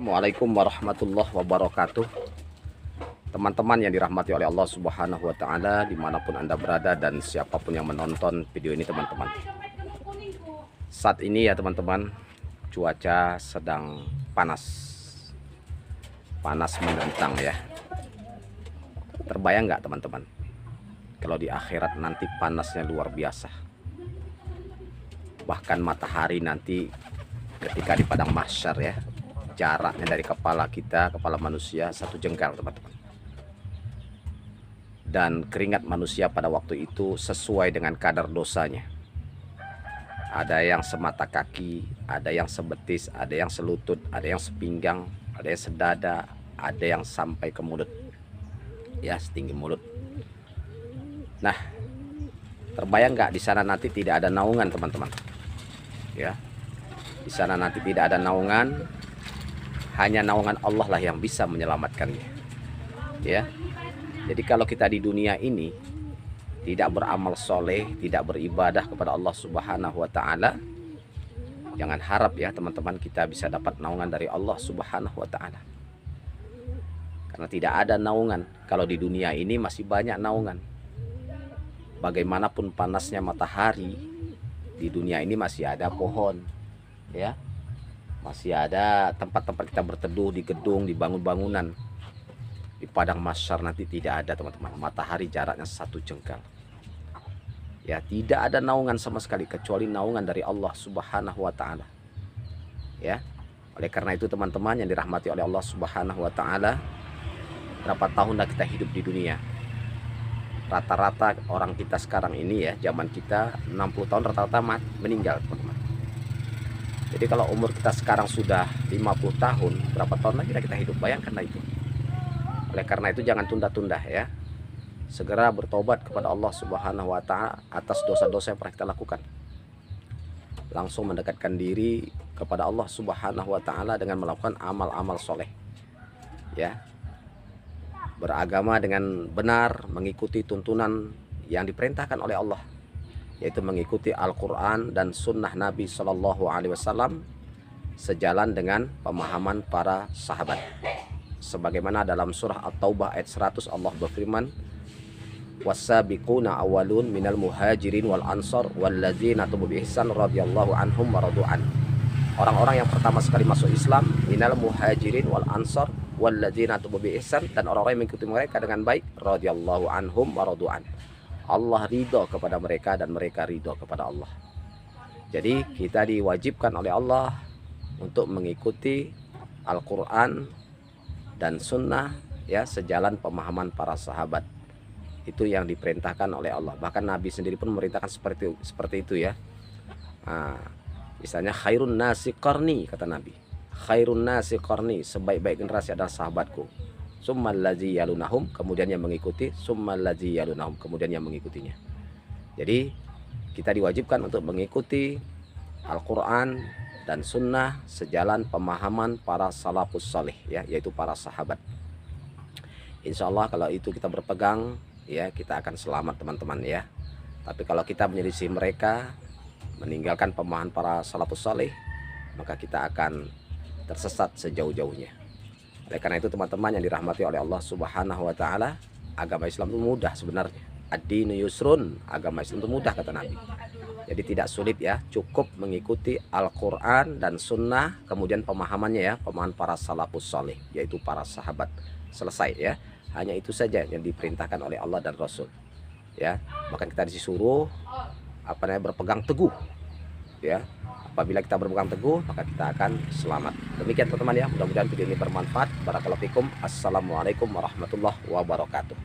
Assalamualaikum warahmatullahi wabarakatuh. Teman-teman yang dirahmati oleh Allah Subhanahu wa Ta'ala, dimanapun Anda berada dan siapapun yang menonton video ini, teman-teman. Saat ini ya teman-teman, cuaca sedang panas menentang ya. Terbayang nggak teman-teman, kalau di akhirat nanti panasnya luar biasa. Bahkan matahari nanti ketika di padang mahsyar ya, jaraknya dari kepala manusia 1 jengkal teman-teman. Dan keringat manusia pada waktu itu sesuai dengan kadar dosanya. Ada yang semata kaki, ada yang sebetis, ada yang selutut, ada yang sepinggang, ada yang sedada, ada yang sampai ke mulut ya, setinggi mulut. Nah, terbayang nggak di sana nanti tidak ada naungan teman-teman ya. Di sana nanti tidak ada naungan, hanya naungan Allah lah yang bisa menyelamatkannya ya. Jadi kalau kita di dunia ini tidak beramal soleh, tidak beribadah kepada Allah Subhanahu wa Ta'ala, jangan harap ya teman-teman kita bisa dapat naungan dari Allah Subhanahu wa Ta'ala. Karena tidak ada naungan. Kalau di dunia ini masih banyak naungan. Bagaimanapun panasnya matahari, di dunia ini masih ada pohon ya. Masih ada tempat-tempat kita berteduh, di gedung, di bangun-bangunan. Di padang mahsyar nanti tidak ada teman-teman. Matahari jaraknya 1 jengkal ya. Tidak ada naungan sama sekali kecuali naungan dari Allah Subhanahu wa Ta'ala ya. Oleh karena itu teman-teman yang dirahmati oleh Allah Subhanahu wa Ta'ala, berapa tahun dah kita hidup di dunia? Rata-rata orang kita sekarang ini ya, zaman kita 60 tahun rata-rata meninggal teman-teman. Jadi kalau umur kita sekarang sudah 50 tahun, berapa tahun lagi kita hidup? Bayangkanlah itu. Oleh karena itu jangan tunda-tunda ya. Segera bertobat kepada Allah Subhanahu wa Ta'ala atas dosa-dosa yang pernah kita lakukan. Langsung mendekatkan diri kepada Allah Subhanahu wa Ta'ala dengan melakukan amal-amal soleh ya. Beragama dengan benar, mengikuti tuntunan yang diperintahkan oleh Allah, yaitu mengikuti Al-Quran dan sunnah Nabi Shallallahu Alaihi Wasallam sejalan dengan pemahaman para sahabat. Sebagaimana dalam surah At-Taubah ayat 100 Allah berfirman, "Wassabiquna awwalun minal muhajirin wal ansar walladzina tabu bi ihsan radhiyallahu anhum wa radu'an." Orang-orang yang pertama sekali masuk Islam, minal muhajirin wal ansar walladzina tabu bi ihsan, dan orang-orang yang mengikuti mereka dengan baik, radhiyallahu anhum wa radu'an. Allah ridho kepada mereka dan mereka ridho kepada Allah. Jadi kita diwajibkan oleh Allah untuk mengikuti Al-Quran dan sunnah ya, sejalan pemahaman para sahabat. Itu yang diperintahkan oleh Allah. Bahkan Nabi sendiri pun memerintahkan seperti itu ya. Misalnya khairun nasi qarni, kata Nabi. Khairun nasi qarni, sebaik-baik generasi adalah sahabatku. Summal ladzi yalunahum, kemudian yang mengikuti, summal ladzi yalunahum, kemudian yang mengikutinya. Jadi kita diwajibkan untuk mengikuti Al-Quran dan sunnah sejalan pemahaman para salafus salih ya, yaitu para sahabat. Insya Allah kalau itu kita berpegang ya, kita akan selamat teman-teman ya. Tapi kalau kita menyelisih mereka, meninggalkan pemahaman para salafus salih, maka kita akan tersesat sejauh-jauhnya. Oleh karena itu teman-teman yang dirahmati oleh Allah Subhanahu wa Ta'ala, agama Islam itu mudah sebenarnya. Ad-dinu yusrun, agama Islam itu mudah kata Nabi. Jadi tidak sulit ya, cukup mengikuti Al-Quran dan sunnah, kemudian pemahamannya ya, pemahaman para salafus salih, yaitu para sahabat. Selesai ya, hanya itu saja yang diperintahkan oleh Allah dan Rasul ya. Maka kita disuruh berpegang teguh ya. Apabila kita berpegang teguh, maka kita akan selamat. Demikian teman-teman ya, mudah-mudahan video ini bermanfaat. Barakallahu fikum. Assalamualaikum warahmatullahi wabarakatuh.